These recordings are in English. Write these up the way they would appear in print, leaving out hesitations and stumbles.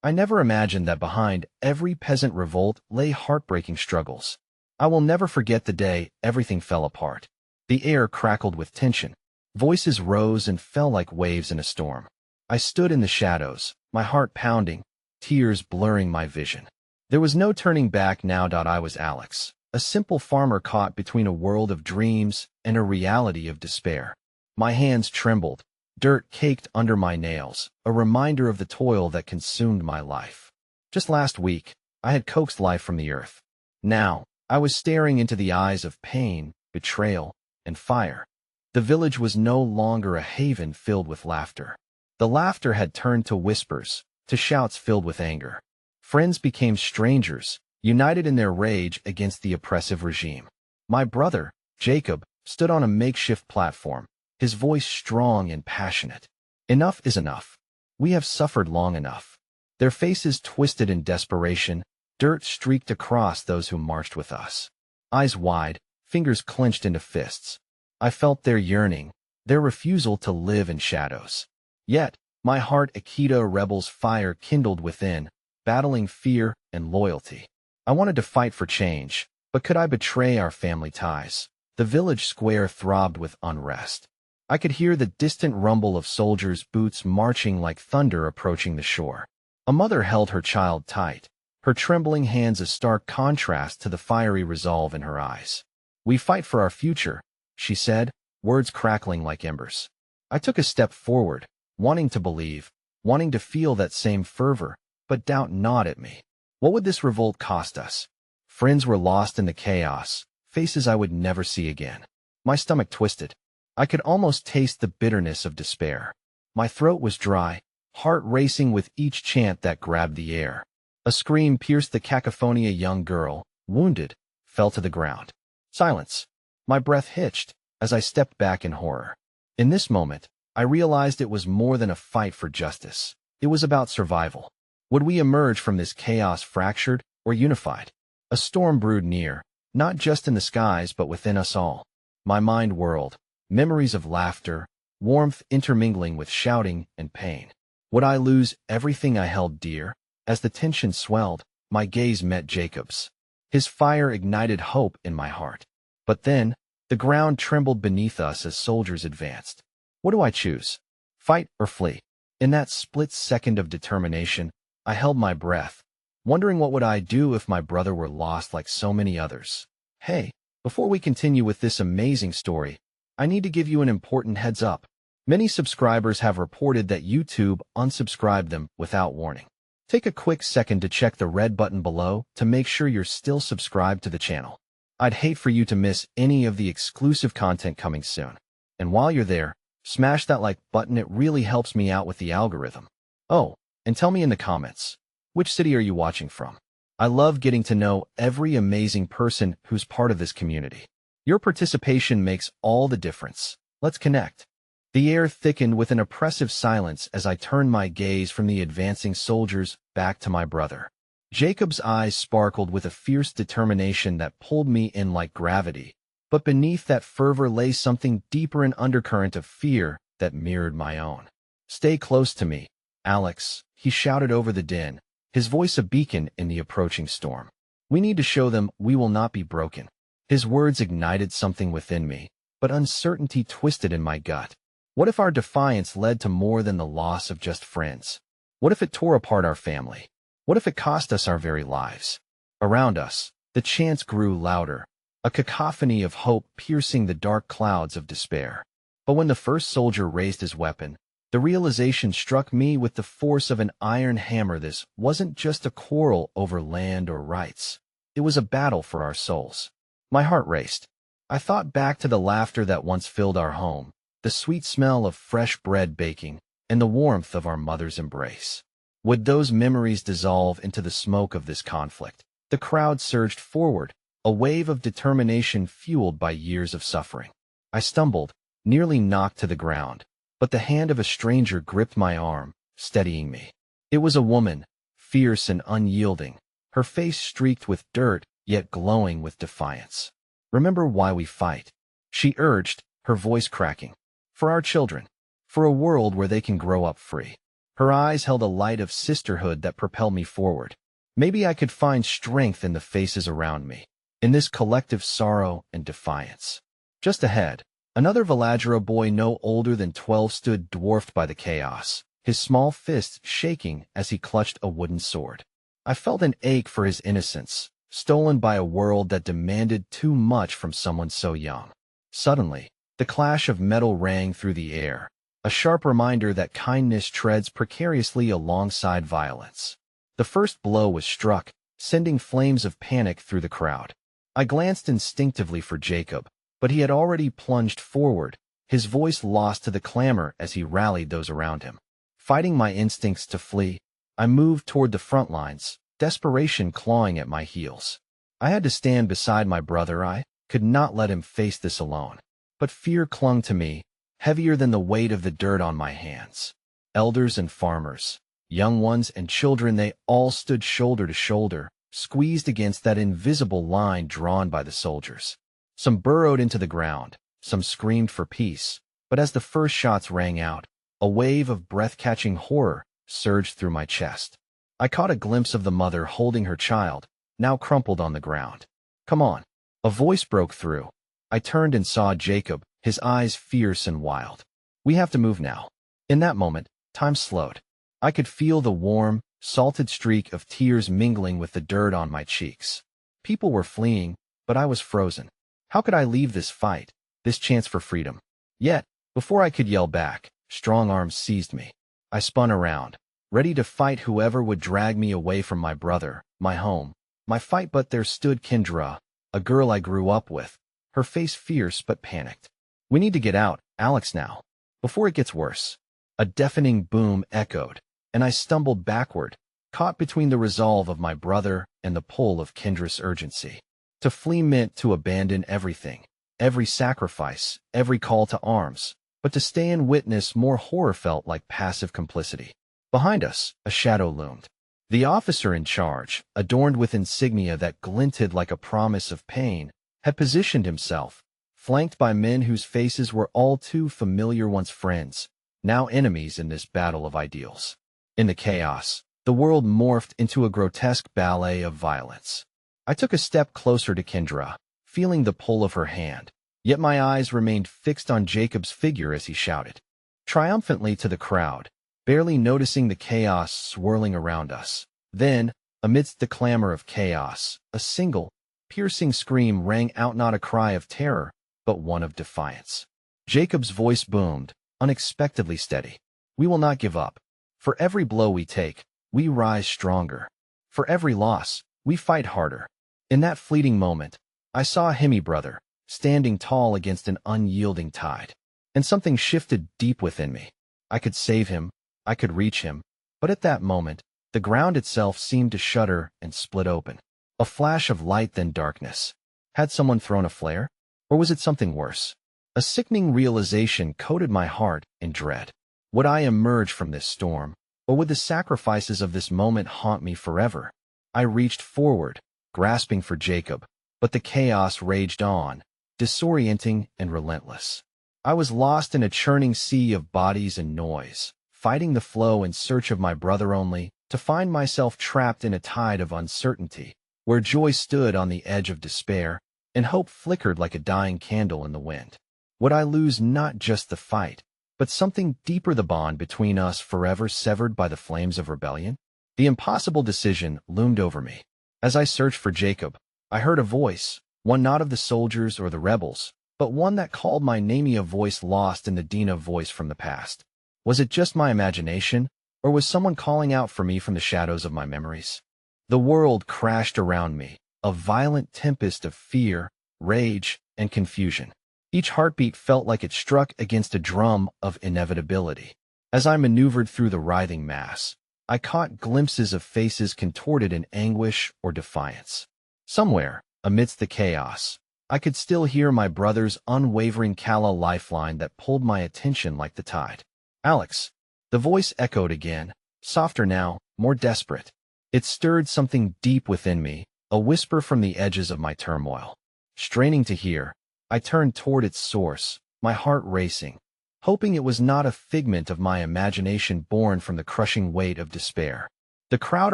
I never imagined that behind every peasant revolt lay heartbreaking struggles. I will never forget the day everything fell apart. The air crackled with tension. Voices rose and fell like waves in a storm. I stood in the shadows, my heart pounding, tears blurring my vision. There was no turning back now. I was Alex, a simple farmer caught between a world of dreams and a reality of despair. My hands trembled, dirt caked under my nails, a reminder of the toil that consumed my life. Just last week, I had coaxed life from the earth. Now, I was staring into the eyes of pain, betrayal, and fire. The village was no longer a haven filled with laughter. The laughter had turned to whispers, to shouts filled with anger. Friends became strangers, united in their rage against the oppressive regime. My brother, Jacob, stood on a makeshift platform, his voice strong and passionate. Enough is enough. We have suffered long enough. Their faces twisted in desperation, dirt streaked across those who marched with us. Eyes wide, fingers clenched into fists. I felt their yearning, their refusal to live in shadows. Yet, my heart Akita rebel's fire kindled within, battling fear and loyalty. I wanted to fight for change, but could I betray our family ties? The village square throbbed with unrest. I could hear the distant rumble of soldiers' boots marching like thunder approaching the shore. A mother held her child tight, her trembling hands a stark contrast to the fiery resolve in her eyes. "We fight for our future," she said, words crackling like embers. I took a step forward, wanting to believe, wanting to feel that same fervor, but doubt gnawed at me. What would this revolt cost us? Friends were lost in the chaos, faces I would never see again. My stomach twisted. I could almost taste the bitterness of despair. My throat was dry, heart racing with each chant that grabbed the air. A scream pierced the cacophony. A young girl, wounded, fell to the ground. Silence. My breath hitched as I stepped back in horror. In this moment, I realized it was more than a fight for justice. It was about survival. Would we emerge from this chaos fractured or unified? A storm brewed near, not just in the skies but within us all. My mind whirled, memories of laughter, warmth intermingling with shouting and pain. Would I lose everything I held dear? As the tension swelled, my gaze met Jacob's. His fire ignited hope in my heart. But then, the ground trembled beneath us as soldiers advanced. What do I choose? Fight or flee? In that split second of determination, I held my breath, wondering what would I do if my brother were lost like so many others. Hey, before we continue with this amazing story, I need to give you an important heads up. Many subscribers have reported that YouTube unsubscribed them without warning. Take a quick second to check the red button below to make sure you're still subscribed to the channel. I'd hate for you to miss any of the exclusive content coming soon. And while you're there, smash that like button. It really helps me out with the algorithm. Oh, and tell me in the comments, which city are you watching from? I love getting to know every amazing person who's part of this community. Your participation makes all the difference. Let's connect. The air thickened with an oppressive silence as I turned my gaze from the advancing soldiers back to my brother. Jacob's eyes sparkled with a fierce determination that pulled me in like gravity, but beneath that fervor lay something deeper, an undercurrent of fear that mirrored my own. "Stay close to me, Alex," he shouted over the din, his voice a beacon in the approaching storm. "We need to show them we will not be broken." His words ignited something within me, but uncertainty twisted in my gut. What if our defiance led to more than the loss of just friends? What if it tore apart our family? What if it cost us our very lives? Around us, the chants grew louder, a cacophony of hope piercing the dark clouds of despair. But when the first soldier raised his weapon, the realization struck me with the force of an iron hammer. This wasn't just a quarrel over land or rights. It was a battle for our souls. My heart raced. I thought back to the laughter that once filled our home, the sweet smell of fresh bread baking, and the warmth of our mother's embrace. Would those memories dissolve into the smoke of this conflict? The crowd surged forward, a wave of determination fueled by years of suffering. I stumbled, nearly knocked to the ground, but the hand of a stranger gripped my arm, steadying me. It was a woman, fierce and unyielding, her face streaked with dirt, yet glowing with defiance. "Remember why we fight," she urged, her voice cracking. "For our children. For a world where they can grow up free." Her eyes held a light of sisterhood that propelled me forward. Maybe I could find strength in the faces around me, in this collective sorrow and defiance. Just ahead, another Villagra boy no older than 12 stood dwarfed by the chaos, his small fists shaking as he clutched a wooden sword. I felt an ache for his innocence, stolen by a world that demanded too much from someone so young. Suddenly, the clash of metal rang through the air, a sharp reminder that kindness treads precariously alongside violence. The first blow was struck, sending flames of panic through the crowd. I glanced instinctively for Jacob, but he had already plunged forward, his voice lost to the clamor as he rallied those around him. Fighting my instincts to flee, I moved toward the front lines, desperation clawing at my heels. I had to stand beside my brother. I could not let him face this alone. But fear clung to me, heavier than the weight of the dirt on my hands. Elders and farmers, young ones and children, they all stood shoulder to shoulder, squeezed against that invisible line drawn by the soldiers. Some burrowed into the ground, some screamed for peace, but as the first shots rang out, a wave of breath-catching horror surged through my chest. I caught a glimpse of the mother holding her child, now crumpled on the ground. "Come on." A voice broke through. I turned and saw Jacob, his eyes fierce and wild. "We have to move now." In that moment, time slowed. I could feel the warm, salted streak of tears mingling with the dirt on my cheeks. People were fleeing, but I was frozen. How could I leave this fight, this chance for freedom? Yet, before I could yell back, strong arms seized me. I spun around, ready to fight whoever would drag me away from my brother, my home, my fight. But there stood Kendra, a girl I grew up with, her face fierce but panicked. "We need to get out, Alex, now, before it gets worse." A deafening boom echoed, and I stumbled backward, caught between the resolve of my brother and the pull of Kendra's urgency. To flee meant to abandon everything, every sacrifice, every call to arms, but to stay and witness more horror felt like passive complicity. Behind us, a shadow loomed. The officer in charge, adorned with insignia that glinted like a promise of pain, had positioned himself, flanked by men whose faces were all too familiar, once friends, now enemies in this battle of ideals. In the chaos, the world morphed into a grotesque ballet of violence. I took a step closer to Kendra, feeling the pull of her hand, yet my eyes remained fixed on Jacob's figure as he shouted triumphantly to the crowd, barely noticing the chaos swirling around us. Then, amidst the clamor of chaos, a single, piercing scream rang out, not a cry of terror, but one of defiance. Jacob's voice boomed, unexpectedly steady. "We will not give up. For every blow we take, we rise stronger. For every loss, we fight harder." In that fleeting moment, I saw Hemi brother, standing tall against an unyielding tide. And something shifted deep within me. I could save him, I could reach him, but at that moment, the ground itself seemed to shudder and split open. A flash of light, then darkness. Had someone thrown a flare? Or was it something worse? A sickening realization coated my heart in dread. Would I emerge from this storm, or would the sacrifices of this moment haunt me forever? I reached forward, grasping for Jacob, but the chaos raged on, disorienting and relentless. I was lost in a churning sea of bodies and noise, fighting the flow in search of my brother, only to find myself trapped in a tide of uncertainty, where joy stood on the edge of despair, and hope flickered like a dying candle in the wind. Would I lose not just the fight, but something deeper, the bond between us forever severed by the flames of rebellion? The impossible decision loomed over me. As I searched for Jacob, I heard a voice, one not of the soldiers or the rebels, but one that called my name, a voice lost in the Dina voice from the past. Was it just my imagination, or was someone calling out for me from the shadows of my memories? The world crashed around me, a violent tempest of fear, rage, and confusion. Each heartbeat felt like it struck against a drum of inevitability. As I maneuvered through the writhing mass, I caught glimpses of faces contorted in anguish or defiance. Somewhere, amidst the chaos, I could still hear my brother's unwavering Kala lifeline that pulled my attention like the tide. "Alex." The voice echoed again, softer now, more desperate. It stirred something deep within me, a whisper from the edges of my turmoil. Straining to hear, I turned toward its source, my heart racing. hoping it was not a figment of my imagination born from the crushing weight of despair. The crowd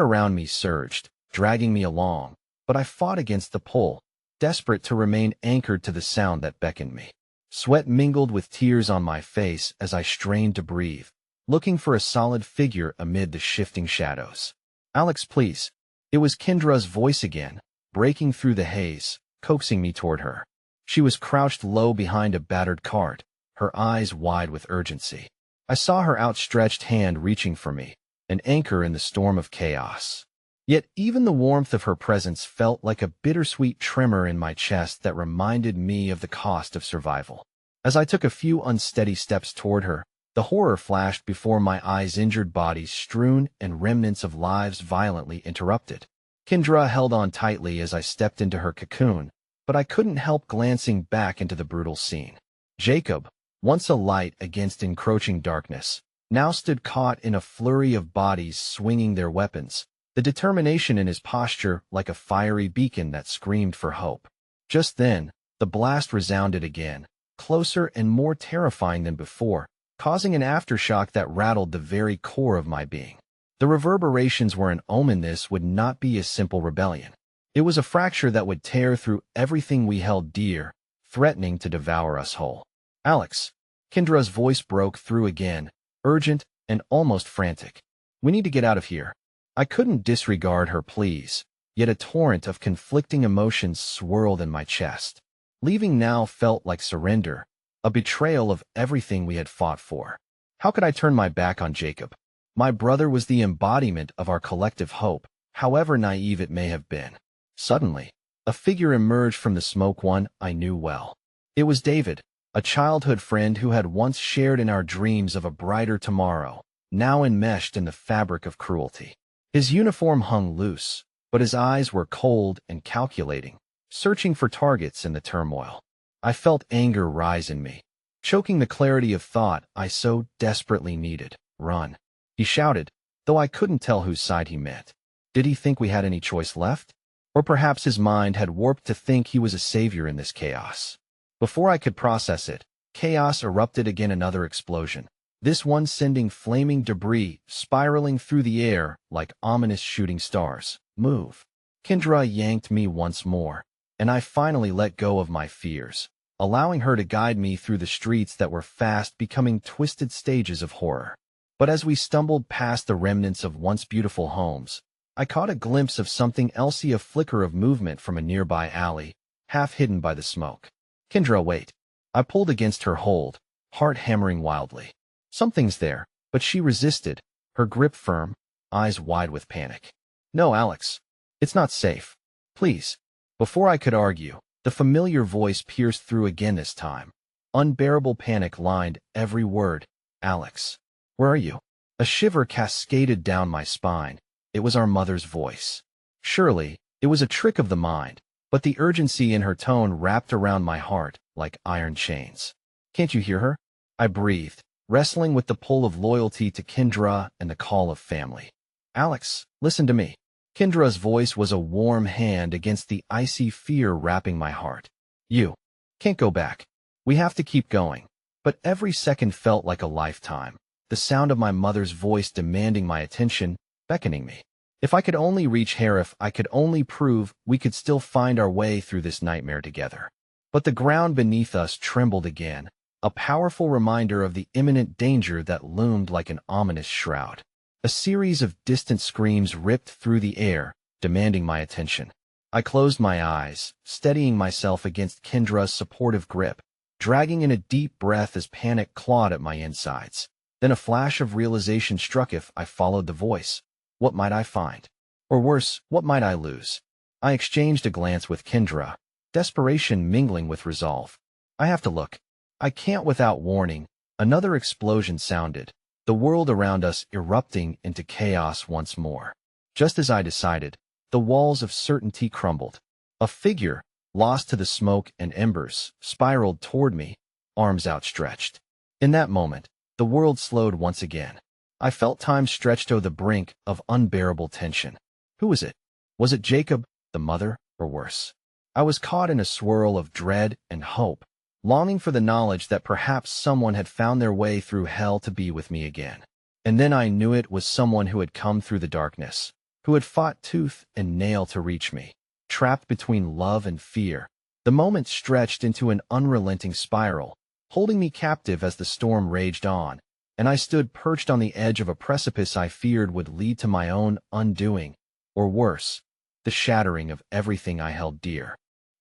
around me surged, dragging me along, but I fought against the pull, desperate to remain anchored to the sound that beckoned me. Sweat mingled with tears on my face as I strained to breathe, looking for a solid figure amid the shifting shadows. "Alex, please." It was Kendra's voice again, breaking through the haze, coaxing me toward her. She was crouched low behind a battered cart, her eyes wide with urgency. I saw her outstretched hand reaching for me, an anchor in the storm of chaos. Yet even the warmth of her presence felt like a bittersweet tremor in my chest that reminded me of the cost of survival. As I took a few unsteady steps toward her, the horror flashed before my eyes: injured bodies strewn and remnants of lives violently interrupted. Kendra held on tightly as I stepped into her cocoon, but I couldn't help glancing back into the brutal scene. Jacob, once a light against encroaching darkness, now stood caught in a flurry of bodies swinging their weapons, the determination in his posture like a fiery beacon that screamed for hope. Just then, the blast resounded again, closer and more terrifying than before, causing an aftershock that rattled the very core of my being. The reverberations were an omen. This would not be a simple rebellion. It was a fracture that would tear through everything we held dear, threatening to devour us whole. "Alex." Kendra's voice broke through again, urgent and almost frantic. "We need to get out of here." I couldn't disregard her pleas, yet a torrent of conflicting emotions swirled in my chest. Leaving now felt like surrender, a betrayal of everything we had fought for. How could I turn my back on Jacob? My brother was the embodiment of our collective hope, however naive it may have been. Suddenly, a figure emerged from the smoke, one I knew well. It was David, a childhood friend who had once shared in our dreams of a brighter tomorrow, now enmeshed in the fabric of cruelty. His uniform hung loose, but his eyes were cold and calculating, searching for targets in the turmoil. I felt anger rise in me, choking the clarity of thought I so desperately needed. "Run," he shouted, though I couldn't tell whose side he meant. Did he think we had any choice left? Or perhaps his mind had warped to think he was a savior in this chaos. Before I could process it, chaos erupted again. Another explosion, this one sending flaming debris spiraling through the air like ominous shooting stars. "Move." Kendra yanked me once more, and I finally let go of my fears, allowing her to guide me through the streets that were fast becoming twisted stages of horror. But as we stumbled past the remnants of once beautiful homes, I caught a glimpse of something else, a flicker of movement from a nearby alley, half hidden by the smoke. "Kendra, wait." I pulled against her hold, heart hammering wildly. Something's there, but she resisted, her grip firm, eyes wide with panic. "No, Alex. It's not safe. Please." Before I could argue, the familiar voice pierced through again, this time. Unbearable panic lined every word. "Alex, where are you?" A shiver cascaded down my spine. It was our mother's voice. Surely, it was a trick of the mind, but the urgency in her tone wrapped around my heart like iron chains. "Can't you hear her?" I breathed, wrestling with the pull of loyalty to Kendra and the call of family. "Alex, listen to me." Kendra's voice was a warm hand against the icy fear wrapping my heart. "You can't go back. We have to keep going." But every second felt like a lifetime, the sound of my mother's voice demanding my attention, beckoning me. If I could only reach her, if I could only prove we could still find our way through this nightmare together. But the ground beneath us trembled again, a powerful reminder of the imminent danger that loomed like an ominous shroud. A series of distant screams ripped through the air, demanding my attention. I closed my eyes, steadying myself against Kendra's supportive grip, dragging in a deep breath as panic clawed at my insides. Then a flash of realization struck. If I followed the voice, what might I find? Or worse, what might I lose? I exchanged a glance with Kendra, desperation mingling with resolve. "I have to look. I can't." Without warning, another explosion sounded, the world around us erupting into chaos once more. Just as I decided, the walls of certainty crumbled. A figure, lost to the smoke and embers, spiraled toward me, arms outstretched. In that moment, the world slowed once again. I felt time stretched to the brink of unbearable tension. Who was it? Was it Jacob, the mother, or worse? I was caught in a swirl of dread and hope, longing for the knowledge that perhaps someone had found their way through hell to be with me again. And then I knew it was someone who had come through the darkness, who had fought tooth and nail to reach me. Trapped between love and fear, the moment stretched into an unrelenting spiral, holding me captive as the storm raged on, and I stood perched on the edge of a precipice I feared would lead to my own undoing, or worse, the shattering of everything I held dear.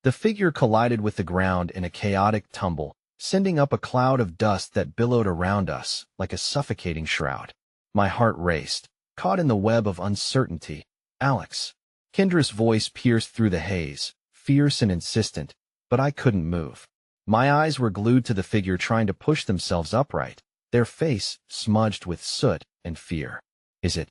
The figure collided with the ground in a chaotic tumble, sending up a cloud of dust that billowed around us like a suffocating shroud. My heart raced, caught in the web of uncertainty. "Alex." Kendra's voice pierced through the haze, fierce and insistent, but I couldn't move. My eyes were glued to the figure trying to push themselves upright, their face smudged with soot and fear. "Is it?"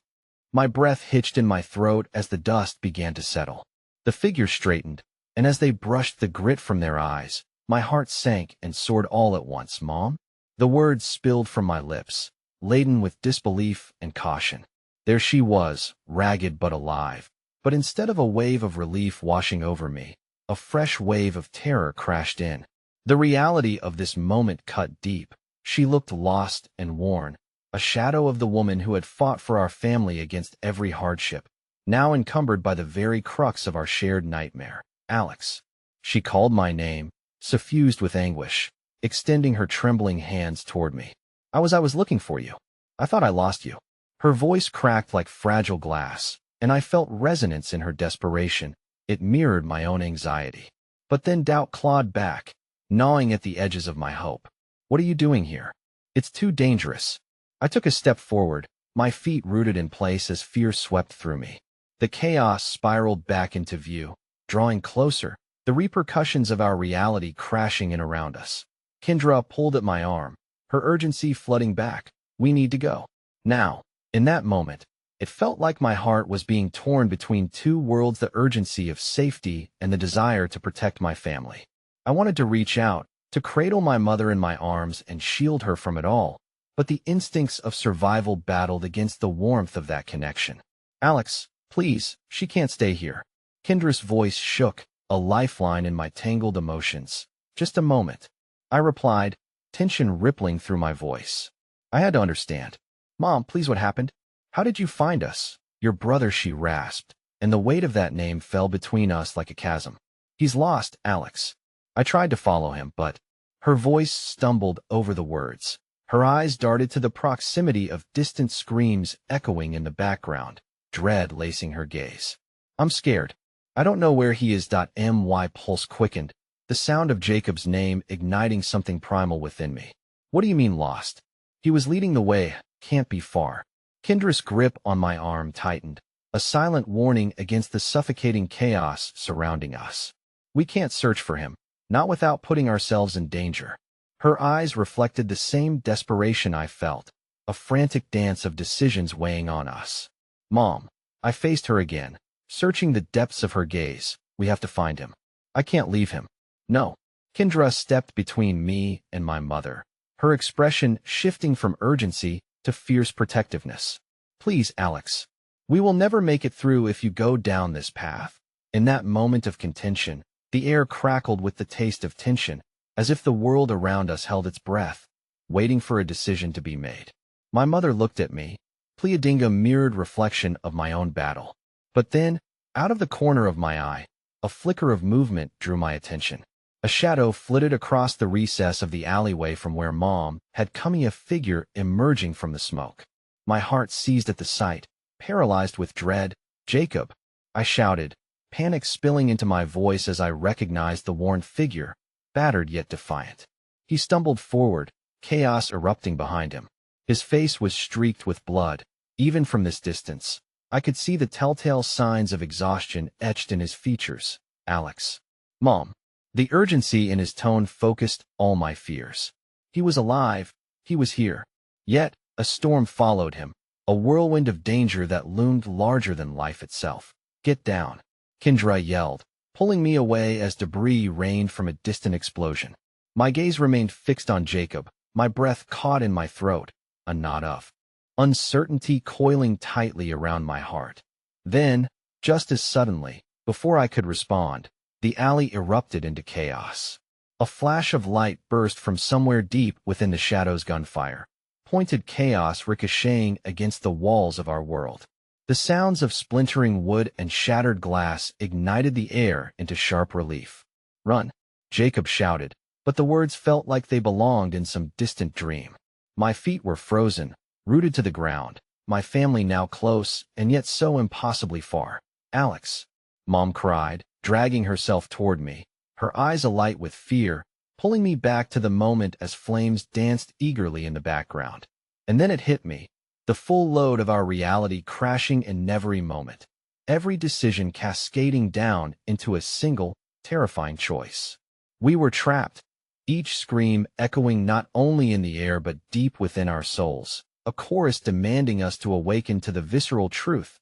My breath hitched in my throat as the dust began to settle. The figure straightened, and as they brushed the grit from their eyes, my heart sank and soared all at once. "Mom?" The words spilled from my lips, laden with disbelief and caution. There she was, ragged but alive. But instead of a wave of relief washing over me, a fresh wave of terror crashed in. The reality of this moment cut deep. She looked lost and worn, a shadow of the woman who had fought for our family against every hardship, now encumbered by the very crux of our shared nightmare. "Alex." She called my name, suffused with anguish, extending her trembling hands toward me. I was looking for you. I thought I lost you." Her voice cracked like fragile glass, and I felt resonance in her desperation. It mirrored my own anxiety. But then doubt clawed back, gnawing at the edges of my hope. "What are you doing here? It's too dangerous." I took a step forward, my feet rooted in place as fear swept through me. The chaos spiraled back into view, drawing closer, the repercussions of our reality crashing in around us. Kendra pulled at my arm, her urgency flooding back. "We need to go. Now." In that moment, it felt like my heart was being torn between two worlds, the urgency of safety and the desire to protect my family. I wanted to reach out, to cradle my mother in my arms and shield her from it all, but the instincts of survival battled against the warmth of that connection. "Alex, please, she can't stay here." Kendra's voice shook, a lifeline in my tangled emotions. "Just a moment," I replied, tension rippling through my voice. I had to understand. "Mom, please, what happened? How did you find us?" "Your brother," she rasped, and the weight of that name fell between us like a chasm. "He's lost, Alex." I tried to follow him, but her voice stumbled over the words. Her eyes darted to the proximity of distant screams echoing in the background, dread lacing her gaze. "I'm scared. I don't know where he is." My pulse quickened, the sound of Jacob's name igniting something primal within me. "What do you mean lost?" "He was leading the way. Can't be far." Kendra's grip on my arm tightened, a silent warning against the suffocating chaos surrounding us. "We can't search for him, not without putting ourselves in danger." Her eyes reflected the same desperation I felt, a frantic dance of decisions weighing on us. "Mom." I faced her again, searching the depths of her gaze. "We have to find him. I can't leave him." "No." Kendra stepped between me and my mother, her expression shifting from urgency to fierce protectiveness. "Please, Alex. We will never make it through if you go down this path." In that moment of contention, the air crackled with the taste of tension, as if the world around us held its breath, waiting for a decision to be made. My mother looked at me, pleading a mirrored reflection of my own battle. But then, out of the corner of my eye, a flicker of movement drew my attention. A shadow flitted across the recess of the alleyway from where Mom had come, a figure emerging from the smoke. My heart seized at the sight, paralyzed with dread. "Jacob!" I shouted, panic spilling into my voice as I recognized the worn figure, battered yet defiant. He stumbled forward, chaos erupting behind him. His face was streaked with blood. Even from this distance, I could see the telltale signs of exhaustion etched in his features. "Alex." "Mom." The urgency in his tone focused all my fears. He was alive. He was here. Yet, a storm followed him, a whirlwind of danger that loomed larger than life itself. "Get down," Kendra yelled, pulling me away as debris rained from a distant explosion. My gaze remained fixed on Jacob, my breath caught in my throat, a knot of uncertainty coiling tightly around my heart. Then, just as suddenly, before I could respond, the alley erupted into chaos. A flash of light burst from somewhere deep within the shadows' gunfire, pointed chaos ricocheting against the walls of our world. The sounds of splintering wood and shattered glass ignited the air into sharp relief. "Run!" Jacob shouted, but the words felt like they belonged in some distant dream. My feet were frozen, rooted to the ground, my family now close and yet so impossibly far. "Alex!" Mom cried, dragging herself toward me, her eyes alight with fear, pulling me back to the moment as flames danced eagerly in the background. And then it hit me, the full load of our reality crashing in every moment, every decision cascading down into a single, terrifying choice. We were trapped, each scream echoing not only in the air but deep within our souls, a chorus demanding us to awaken to the visceral truth.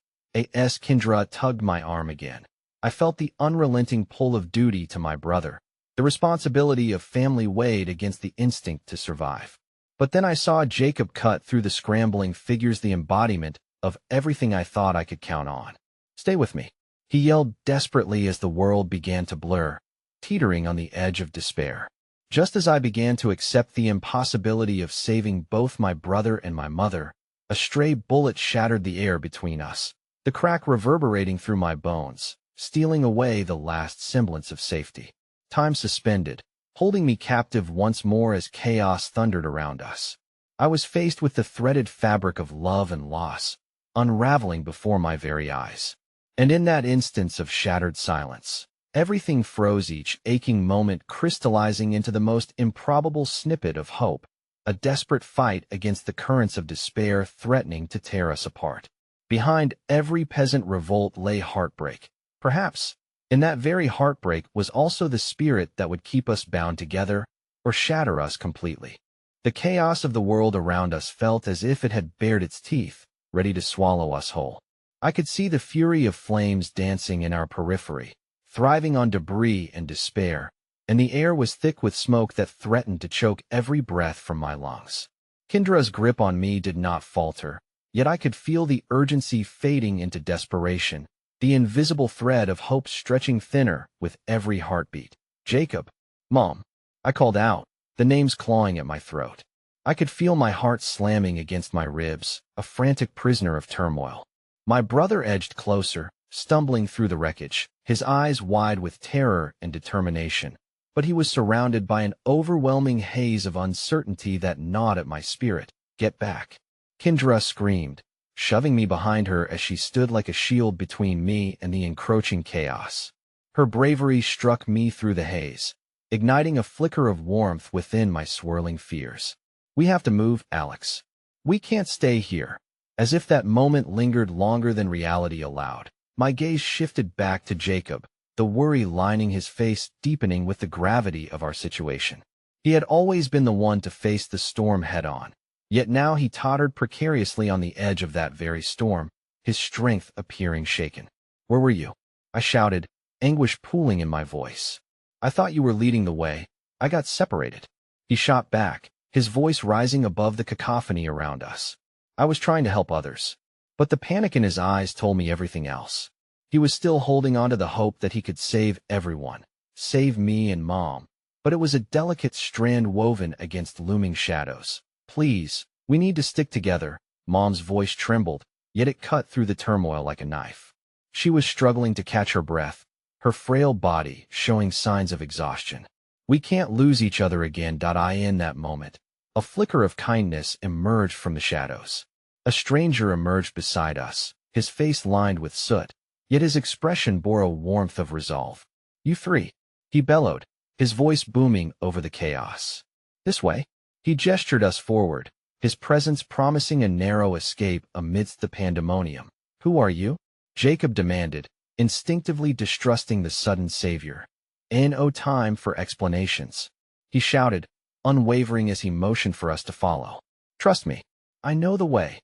As Kendra tugged my arm again, I felt the unrelenting pull of duty to my brother. The responsibility of family weighed against the instinct to survive. But then I saw Jacob cut through the scrambling figures, the embodiment of everything I thought I could count on. "Stay with me," he yelled desperately as the world began to blur, teetering on the edge of despair. Just as I began to accept the impossibility of saving both my brother and my mother, a stray bullet shattered the air between us, the crack reverberating through my bones, stealing away the last semblance of safety. Time suspended, holding me captive once more as chaos thundered around us. I was faced with the threaded fabric of love and loss, unraveling before my very eyes. And in that instance of shattered silence, everything froze, each aching moment crystallizing into the most improbable snippet of hope, a desperate fight against the currents of despair threatening to tear us apart. Behind every peasant revolt lay heartbreak. Perhaps, in that very heartbreak was also the spirit that would keep us bound together or shatter us completely. The chaos of the world around us felt as if it had bared its teeth, ready to swallow us whole. I could see the fury of flames dancing in our periphery, thriving on debris and despair, and the air was thick with smoke that threatened to choke every breath from my lungs. Kendra's grip on me did not falter, yet I could feel the urgency fading into desperation, the invisible thread of hope stretching thinner with every heartbeat. "Jacob!" "Mom!" I called out, the names clawing at my throat. I could feel my heart slamming against my ribs, a frantic prisoner of turmoil. My brother edged closer, stumbling through the wreckage, his eyes wide with terror and determination. But he was surrounded by an overwhelming haze of uncertainty that gnawed at my spirit. "Get back!" Kendra screamed, shoving me behind her as she stood like a shield between me and the encroaching chaos. Her bravery struck me through the haze, igniting a flicker of warmth within my swirling fears. "We have to move, Alex. We can't stay here." As if that moment lingered longer than reality allowed, my gaze shifted back to Jacob, the worry lining his face deepening with the gravity of our situation. He had always been the one to face the storm head-on, yet now he tottered precariously on the edge of that very storm, his strength appearing shaken. "Where were you?" I shouted, anguish pooling in my voice. "I thought you were leading the way. I got separated." He shot back, his voice rising above the cacophony around us. "I was trying to help others." But the panic in his eyes told me everything else. He was still holding on to the hope that he could save everyone, save me and Mom. But it was a delicate strand woven against looming shadows. "Please, we need to stick together." Mom's voice trembled, yet it cut through the turmoil like a knife. She was struggling to catch her breath, her frail body showing signs of exhaustion. "We can't lose each other again." In that moment, a flicker of kindness emerged from the shadows. A stranger emerged beside us, his face lined with soot, yet his expression bore a warmth of resolve. "You three," he bellowed, his voice booming over the chaos. "This way." He gestured us forward, his presence promising a narrow escape amidst the pandemonium. "Who are you?" Jacob demanded, instinctively distrusting the sudden savior. "No time for explanations," he shouted, unwavering as he motioned for us to follow. "Trust me. I know the way."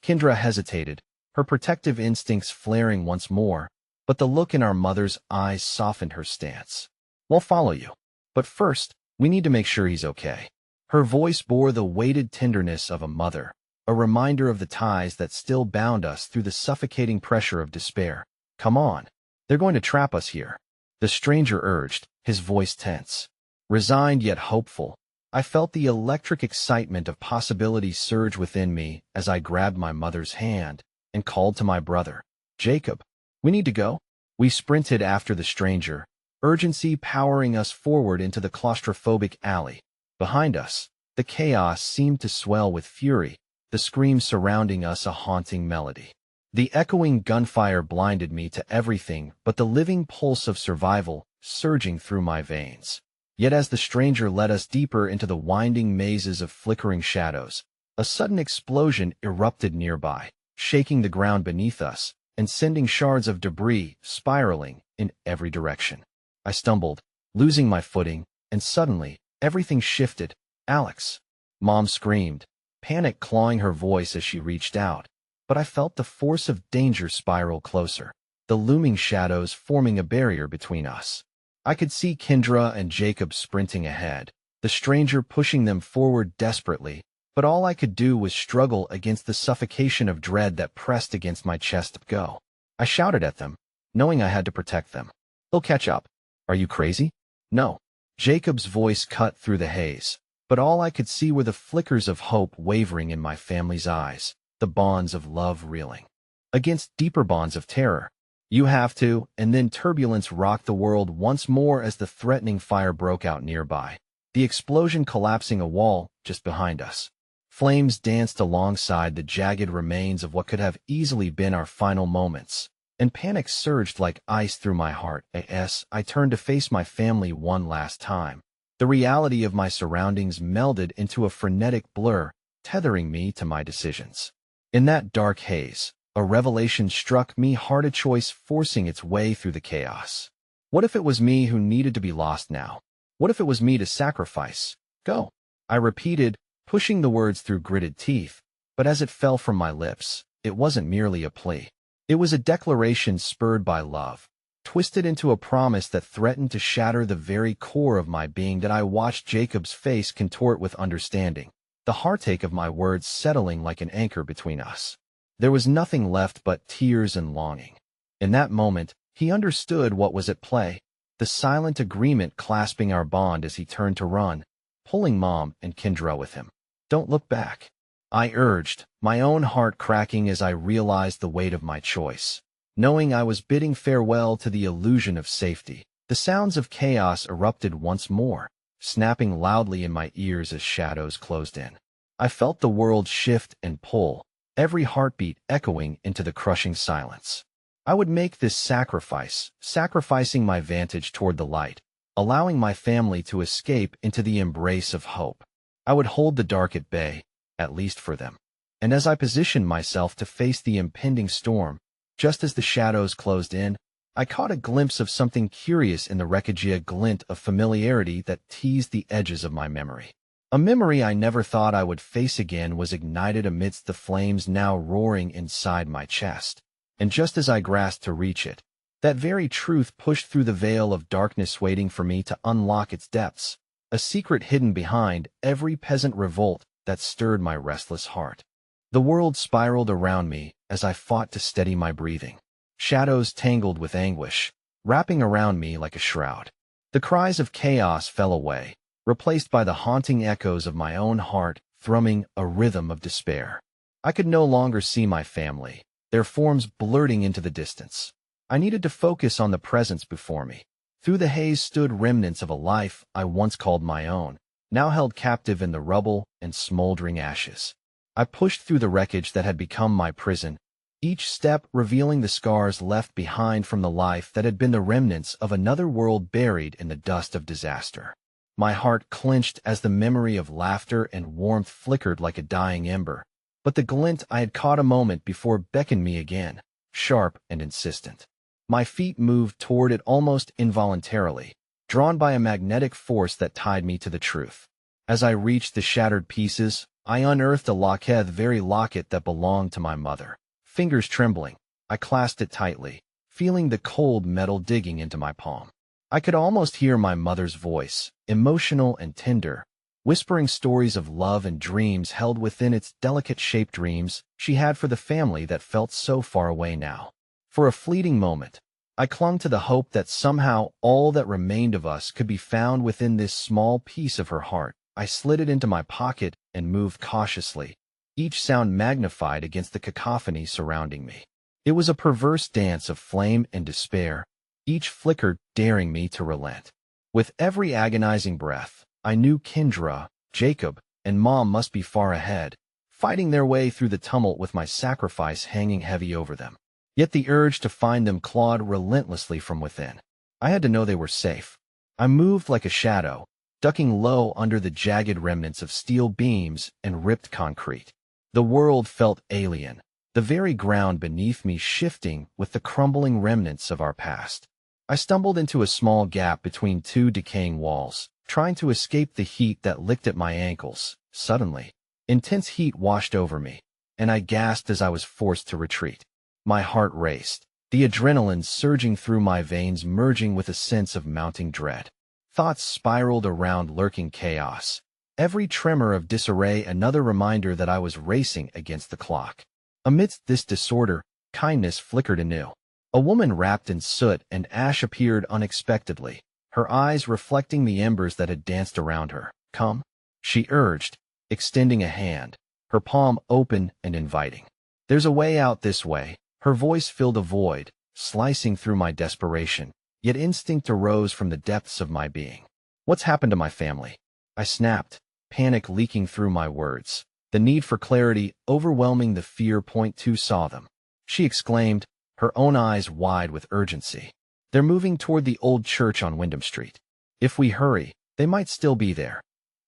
Kendra hesitated, her protective instincts flaring once more, but the look in our mother's eyes softened her stance. "We'll follow you. But first, we need to make sure he's okay." Her voice bore the weighted tenderness of a mother, a reminder of the ties that still bound us through the suffocating pressure of despair. "Come on. They're going to trap us here," the stranger urged, his voice tense. Resigned yet hopeful, I felt the electric excitement of possibility surge within me as I grabbed my mother's hand and called to my brother, Jacob, we need to go. We sprinted after the stranger, urgency powering us forward into the claustrophobic alley. Behind us, the chaos seemed to swell with fury, the screams surrounding us a haunting melody. The echoing gunfire blinded me to everything but the living pulse of survival surging through my veins. Yet as the stranger led us deeper into the winding mazes of flickering shadows, a sudden explosion erupted nearby, shaking the ground beneath us and sending shards of debris spiraling in every direction. I stumbled, losing my footing, and suddenly, everything shifted. Alex! Mom screamed, panic clawing her voice as she reached out. But I felt the force of danger spiral closer, the looming shadows forming a barrier between us. I could see Kendra and Jacob sprinting ahead, the stranger pushing them forward desperately, but all I could do was struggle against the suffocation of dread that pressed against my chest. Go. I shouted at them, knowing I had to protect them. They'll catch up. Are you crazy? No. Jacob's voice cut through the haze, but all I could see were the flickers of hope wavering in my family's eyes, the bonds of love reeling against deeper bonds of terror. You have to, and then turbulence rocked the world once more as the threatening fire broke out nearby, the explosion collapsing a wall just behind us. Flames danced alongside the jagged remains of what could have easily been our final moments, and panic surged like ice through my heart as I turned to face my family one last time. The reality of my surroundings melded into a frenetic blur, tethering me to my decisions. In that dark haze, a revelation struck me hard, a choice forcing its way through the chaos. What if it was me who needed to be lost now? What if it was me to sacrifice? Go. I repeated, pushing the words through gritted teeth, but as it fell from my lips, it wasn't merely a plea. It was a declaration spurred by love, twisted into a promise that threatened to shatter the very core of my being. That I watched Jacob's face contort with understanding, the heartache of my words settling like an anchor between us. There was nothing left but tears and longing. In that moment, he understood what was at play, the silent agreement clasping our bond as he turned to run, pulling Mom and Kendra with him. Don't look back, I urged, my own heart cracking as I realized the weight of my choice. Knowing I was bidding farewell to the illusion of safety, the sounds of chaos erupted once more, snapping loudly in my ears as shadows closed in. I felt the world shift and pull, every heartbeat echoing into the crushing silence. I would make this sacrifice, sacrificing my vantage toward the light, allowing my family to escape into the embrace of hope. I would hold the dark at bay, at least for them. And as I positioned myself to face the impending storm, just as the shadows closed in, I caught a glimpse of something curious in the wreckage, a glint of familiarity that teased the edges of my memory. A memory I never thought I would face again was ignited amidst the flames now roaring inside my chest. And just as I grasped to reach it, that very truth pushed through the veil of darkness, waiting for me to unlock its depths, a secret hidden behind every peasant revolt that stirred my restless heart. The world spiraled around me as I fought to steady my breathing. Shadows tangled with anguish, wrapping around me like a shroud. The cries of chaos fell away, replaced by the haunting echoes of my own heart thrumming a rhythm of despair. I could no longer see my family, their forms blurting into the distance. I needed to focus on the presence before me. Through the haze stood remnants of a life I once called my own, now held captive in the rubble and smoldering ashes. I pushed through the wreckage that had become my prison, each step revealing the scars left behind from the life that had been the remnants of another world buried in the dust of disaster. My heart clenched as the memory of laughter and warmth flickered like a dying ember, but the glint I had caught a moment before beckoned me again, sharp and insistent. My feet moved toward it almost involuntarily, drawn by a magnetic force that tied me to the truth. As I reached the shattered pieces, I unearthed a locket, the very locket that belonged to my mother. Fingers trembling, I clasped it tightly, feeling the cold metal digging into my palm. I could almost hear my mother's voice, emotional and tender, whispering stories of love and dreams held within its delicate-shaped dreams she had for the family that felt so far away now. For a fleeting moment, I clung to the hope that somehow all that remained of us could be found within this small piece of her heart. I slid it into my pocket and moved cautiously, each sound magnified against the cacophony surrounding me. It was a perverse dance of flame and despair, each flicker daring me to relent. With every agonizing breath, I knew Kendra, Jacob, and Mom must be far ahead, fighting their way through the tumult with my sacrifice hanging heavy over them. Yet the urge to find them clawed relentlessly from within. I had to know they were safe. I moved like a shadow, ducking low under the jagged remnants of steel beams and ripped concrete. The world felt alien, the very ground beneath me shifting with the crumbling remnants of our past. I stumbled into a small gap between two decaying walls, trying to escape the heat that licked at my ankles. Suddenly, intense heat washed over me, and I gasped as I was forced to retreat. My heart raced, the adrenaline surging through my veins merging with a sense of mounting dread. Thoughts spiraled around lurking chaos, every tremor of disarray another reminder that I was racing against the clock. Amidst this disorder, kindness flickered anew. A woman wrapped in soot and ash appeared unexpectedly, her eyes reflecting the embers that had danced around her. "Come," she urged, extending a hand, her palm open and inviting. "There's a way out this way." Her voice filled a void, slicing through my desperation, yet instinct arose from the depths of my being. "What's happened to my family?" I snapped, panic leaking through my words, the need for clarity overwhelming the fear. "Point two saw them," she exclaimed, her own eyes wide with urgency. "They're moving toward the old church on Wyndham Street. If we hurry, they might still be there."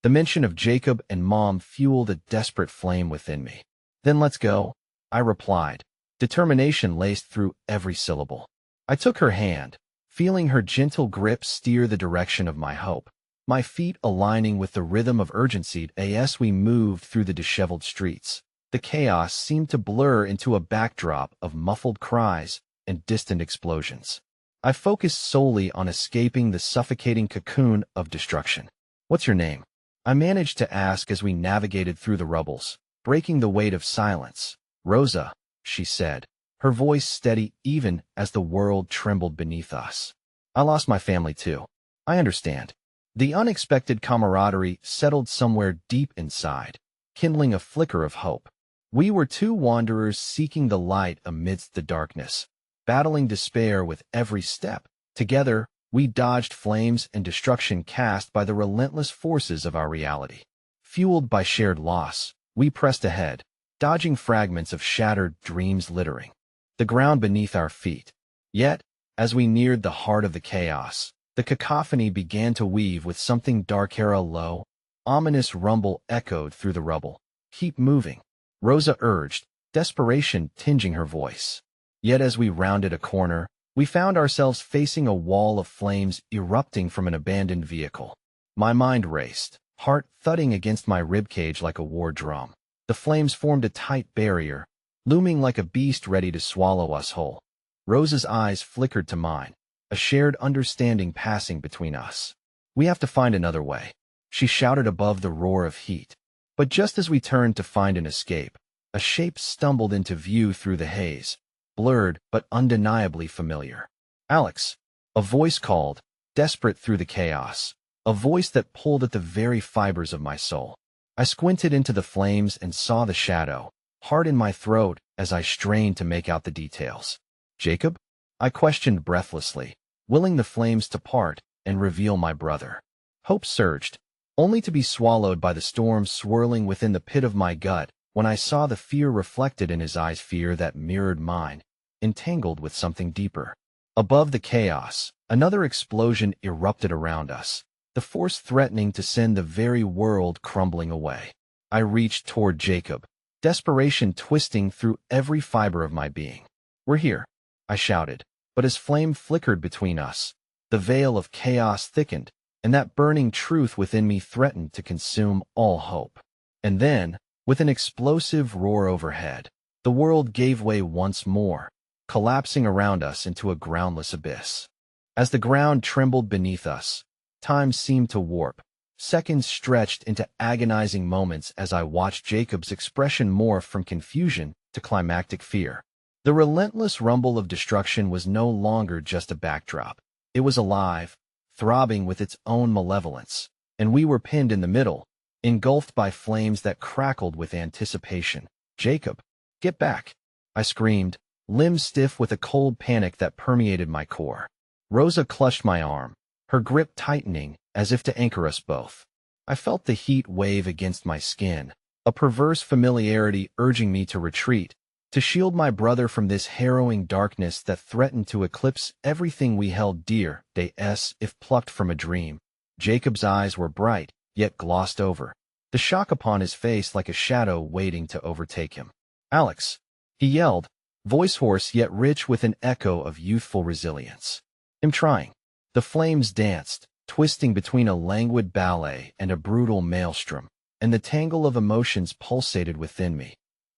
The mention of Jacob and Mom fueled a desperate flame within me. "Then let's go," I replied, determination laced through every syllable. I took her hand, feeling her gentle grip steer the direction of my hope, my feet aligning with the rhythm of urgency as we moved through the disheveled streets. The chaos seemed to blur into a backdrop of muffled cries and distant explosions. I focused solely on escaping the suffocating cocoon of destruction. "What's your name?" I managed to ask as we navigated through the rubbles, breaking the weight of silence. "Rosa," she said, her voice steady even as the world trembled beneath us. "I lost my family too. I understand." The unexpected camaraderie settled somewhere deep inside, kindling a flicker of hope. We were two wanderers seeking the light amidst the darkness, battling despair with every step. Together, we dodged flames and destruction cast by the relentless forces of our reality. Fueled by shared loss, we pressed ahead, dodging fragments of shattered dreams littering the ground beneath our feet. Yet, as we neared the heart of the chaos, the cacophony began to weave with something darker. A low, ominous rumble echoed through the rubble. "Keep moving," Rosa urged, desperation tinging her voice. Yet as we rounded a corner, we found ourselves facing a wall of flames erupting from an abandoned vehicle. My mind raced, heart thudding against my ribcage like a war drum. The flames formed a tight barrier, looming like a beast ready to swallow us whole. Rosa's eyes flickered to mine, a shared understanding passing between us. "We have to find another way," she shouted above the roar of heat. But just as we turned to find an escape, a shape stumbled into view through the haze, blurred but undeniably familiar. "Alex," a voice called, desperate through the chaos, a voice that pulled at the very fibers of my soul. I squinted into the flames and saw the shadow, hard in my throat as I strained to make out the details. "Jacob?" I questioned breathlessly, willing the flames to part and reveal my brother. Hope surged, only to be swallowed by the storm swirling within the pit of my gut when I saw the fear reflected in his eyes, fear that mirrored mine, entangled with something deeper. Above the chaos, another explosion erupted around us, the force threatening to send the very world crumbling away. I reached toward Jacob, desperation twisting through every fiber of my being. "We're here," I shouted, but as flame flickered between us, the veil of chaos thickened, and that burning truth within me threatened to consume all hope. And then, with an explosive roar overhead, the world gave way once more, collapsing around us into a groundless abyss. As the ground trembled beneath us, time seemed to warp. Seconds stretched into agonizing moments as I watched Jacob's expression morph from confusion to climactic fear. The relentless rumble of destruction was no longer just a backdrop. It was alive, throbbing with its own malevolence, and we were pinned in the middle, engulfed by flames that crackled with anticipation. "Jacob, get back!" I screamed, limbs stiff with a cold panic that permeated my core. Rosa clutched my arm, her grip tightening as if to anchor us both. I felt the heat wave against my skin, a perverse familiarity urging me to retreat, to shield my brother from this harrowing darkness that threatened to eclipse everything we held dear, if plucked from a dream. Jacob's eyes were bright, yet glossed over, the shock upon his face like a shadow waiting to overtake him. "Alex!" he yelled, voice hoarse yet rich with an echo of youthful resilience. "I'm trying." The flames danced, twisting between a languid ballet and a brutal maelstrom, and the tangle of emotions pulsated within me.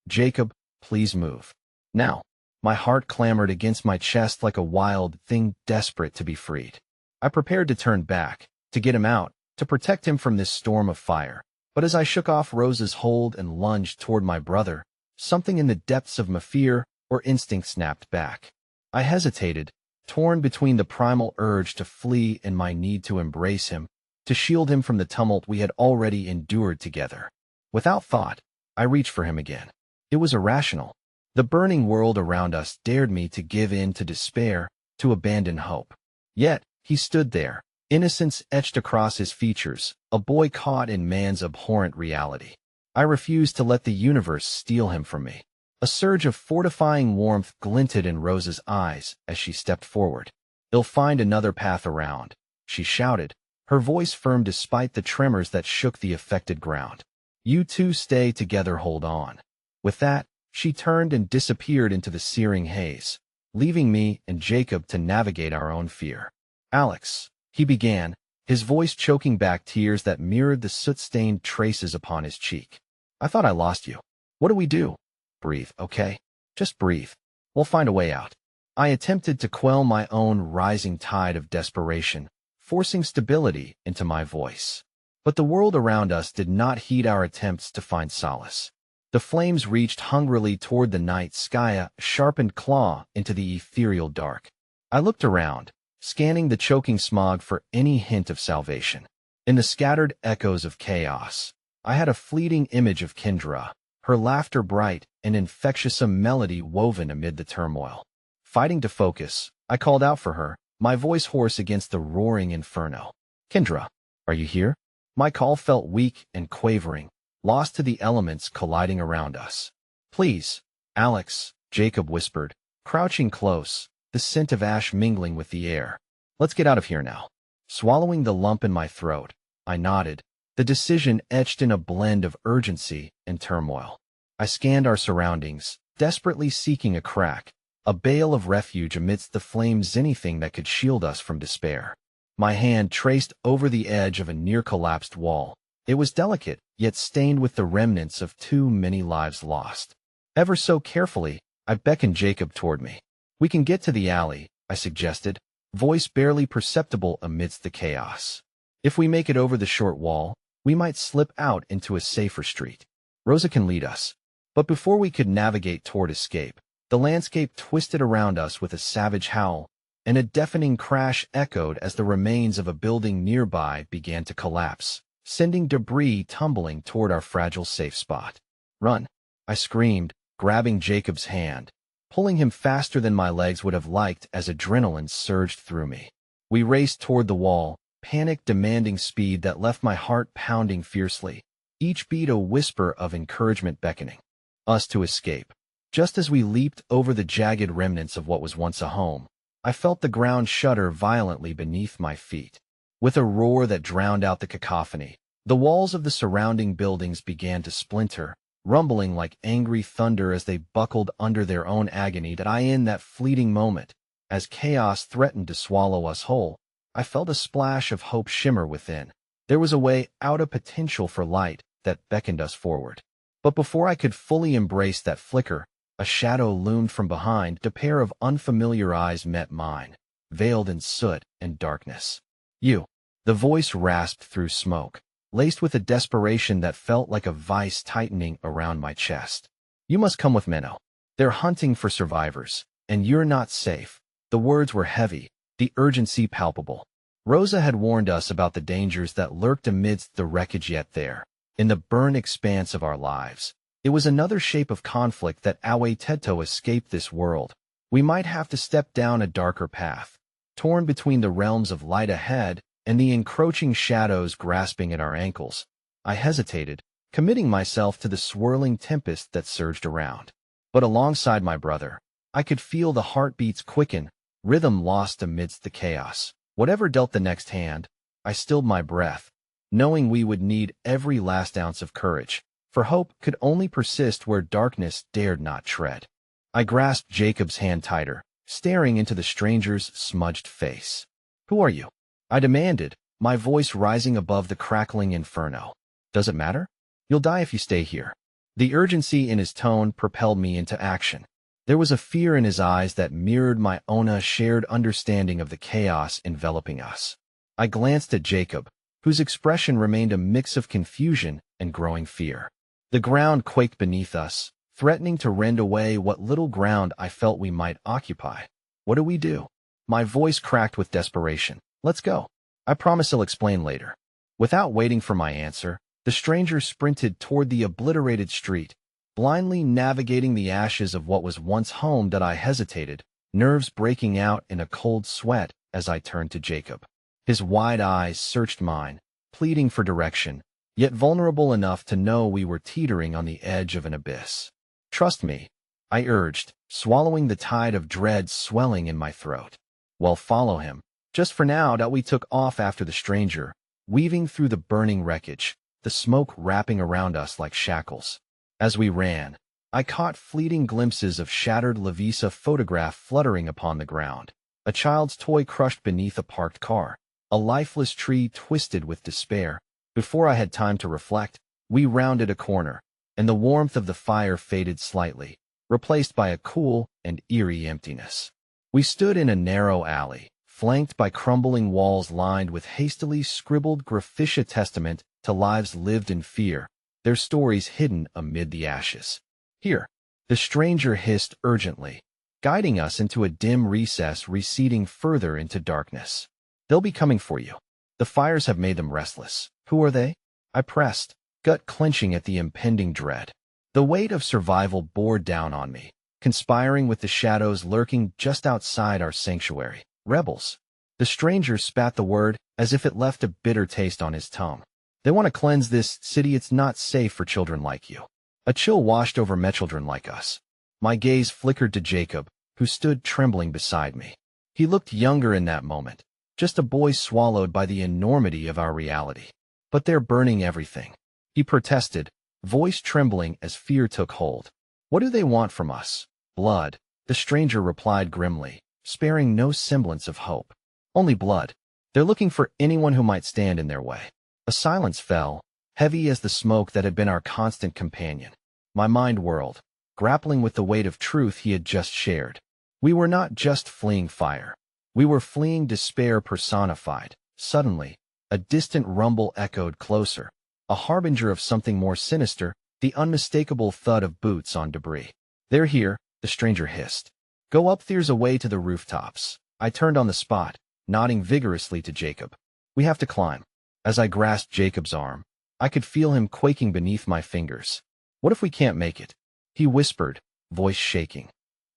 "Jacob, please move. Now." My heart clamored against my chest like a wild thing desperate to be freed. I prepared to turn back, to get him out, to protect him from this storm of fire. But as I shook off Rosa's hold and lunged toward my brother, something in the depths of my fear or instinct snapped back. I hesitated, torn between the primal urge to flee and my need to embrace him, to shield him from the tumult we had already endured together. Without thought, I reached for him again. It was irrational. The burning world around us dared me to give in to despair, to abandon hope. Yet, he stood there, innocence etched across his features, a boy caught in man's abhorrent reality. I refused to let the universe steal him from me. A surge of fortifying warmth glinted in Rosa's eyes as she stepped forward. "He'll find another path around," she shouted, her voice firm despite the tremors that shook the affected ground. "You two stay together, hold on." With that, she turned and disappeared into the searing haze, leaving me and Jacob to navigate our own fear. "Alex," he began, his voice choking back tears that mirrored the soot-stained traces upon his cheek. "I thought I lost you. What do we do?" "Breathe, okay? Just breathe. We'll find a way out." I attempted to quell my own rising tide of desperation, forcing stability into my voice. But the world around us did not heed our attempts to find solace. The flames reached hungrily toward the night sky, a sharpened claw into the ethereal dark. I looked around, scanning the choking smog for any hint of salvation. In the scattered echoes of chaos, I had a fleeting image of Kendra, her laughter bright, an infectious melody woven amid the turmoil. Fighting to focus, I called out for her, my voice hoarse against the roaring inferno. "Kendra, are you here?" My call felt weak and quavering, lost to the elements colliding around us. "Please, Alex," Jacob whispered, crouching close, the scent of ash mingling with the air. "Let's get out of here now." Swallowing the lump in my throat, I nodded, the decision etched in a blend of urgency and turmoil. I scanned our surroundings, desperately seeking a crack, a bale of refuge amidst the flames, anything that could shield us from despair. My hand traced over the edge of a near-collapsed wall. It was delicate, yet stained with the remnants of too many lives lost. Ever so carefully, I beckoned Jacob toward me. "We can get to the alley," I suggested, voice barely perceptible amidst the chaos. "If we make it over the short wall, we might slip out into a safer street. Rosa can lead us." But before we could navigate toward escape, the landscape twisted around us with a savage howl, and a deafening crash echoed as the remains of a building nearby began to collapse, sending debris tumbling toward our fragile safe spot. "Run!" I screamed, grabbing Jacob's hand, pulling him faster than my legs would have liked as adrenaline surged through me. We raced toward the wall, panic demanding speed that left my heart pounding fiercely, each beat a whisper of encouragement beckoning us to escape. Just as we leaped over the jagged remnants of what was once a home, I felt the ground shudder violently beneath my feet. With a roar that drowned out the cacophony, the walls of the surrounding buildings began to splinter, rumbling like angry thunder as they buckled under their own agony. In that fleeting moment, as chaos threatened to swallow us whole, I felt a splash of hope shimmer within. There was a way out, a potential for light that beckoned us forward. But before I could fully embrace that flicker, a shadow loomed from behind. A pair of unfamiliar eyes met mine, veiled in soot and darkness. "You." The voice rasped through smoke, laced with a desperation that felt like a vice tightening around my chest. "You must come with Menno." They're hunting for survivors, and you're not safe. The words were heavy, the urgency palpable. Rosa had warned us about the dangers that lurked amidst the wreckage yet there, in the burned expanse of our lives. It was another shape of conflict that awaited to escape this world. We might have to step down a darker path, torn between the realms of light ahead and the encroaching shadows grasping at our ankles. I hesitated, committing myself to the swirling tempest that surged around. But alongside my brother, I could feel the heartbeats quicken, rhythm lost amidst the chaos. Whatever dealt the next hand, I stilled my breath, knowing we would need every last ounce of courage, for hope could only persist where darkness dared not tread. I grasped Jacob's hand tighter, staring into the stranger's smudged face. "Who are you?" I demanded, my voice rising above the crackling inferno. "Does it matter? You'll die if you stay here." The urgency in his tone propelled me into action. There was a fear in his eyes that mirrored my own shared understanding of the chaos enveloping us. I glanced at Jacob, whose expression remained a mix of confusion and growing fear. The ground quaked beneath us, threatening to rend away what little ground I felt we might occupy. "What do we do?" My voice cracked with desperation. "Let's go. I promise I'll explain later." Without waiting for my answer, the stranger sprinted toward the obliterated street, blindly navigating the ashes of what was once home. That I hesitated, nerves breaking out in a cold sweat as I turned to Jacob. His wide eyes searched mine, pleading for direction, yet vulnerable enough to know we were teetering on the edge of an abyss. "Trust me," I urged, swallowing the tide of dread swelling in my throat. "Well, follow him." Just for now, that we took off after the stranger, weaving through the burning wreckage, the smoke wrapping around us like shackles. As we ran, I caught fleeting glimpses of shattered Lavisa photograph fluttering upon the ground, a child's toy crushed beneath a parked car, a lifeless tree twisted with despair. Before I had time to reflect, we rounded a corner, and the warmth of the fire faded slightly, replaced by a cool and eerie emptiness. We stood in a narrow alley, flanked by crumbling walls lined with hastily scribbled graffiti testament to lives lived in fear, their stories hidden amid the ashes. "Here," the stranger hissed urgently, guiding us into a dim recess receding further into darkness. "They'll be coming for you. The fires have made them restless." "Who are they?" I pressed, gut clenching at the impending dread. The weight of survival bore down on me, conspiring with the shadows lurking just outside our sanctuary. "Rebels." The stranger spat the word as if it left a bitter taste on his tongue. "They want to cleanse this city. It's not safe for children like you." A chill washed over my children like us. My gaze flickered to Jacob, who stood trembling beside me. He looked younger in that moment, just a boy swallowed by the enormity of our reality. "But they're burning everything," he protested, voice trembling as fear took hold. "What do they want from us?" "Blood," the stranger replied grimly, sparing no semblance of hope. "Only blood. They're looking for anyone who might stand in their way." A silence fell, heavy as the smoke that had been our constant companion. My mind whirled, grappling with the weight of truth he had just shared. We were not just fleeing fire. We were fleeing despair personified. Suddenly, a distant rumble echoed closer, a harbinger of something more sinister, the unmistakable thud of boots on debris. "They're here," the stranger hissed. "Go up, there's a way to the rooftops." I turned on the spot, nodding vigorously to Jacob. "We have to climb." As I grasped Jacob's arm, I could feel him quaking beneath my fingers. "What if we can't make it?" he whispered, voice shaking.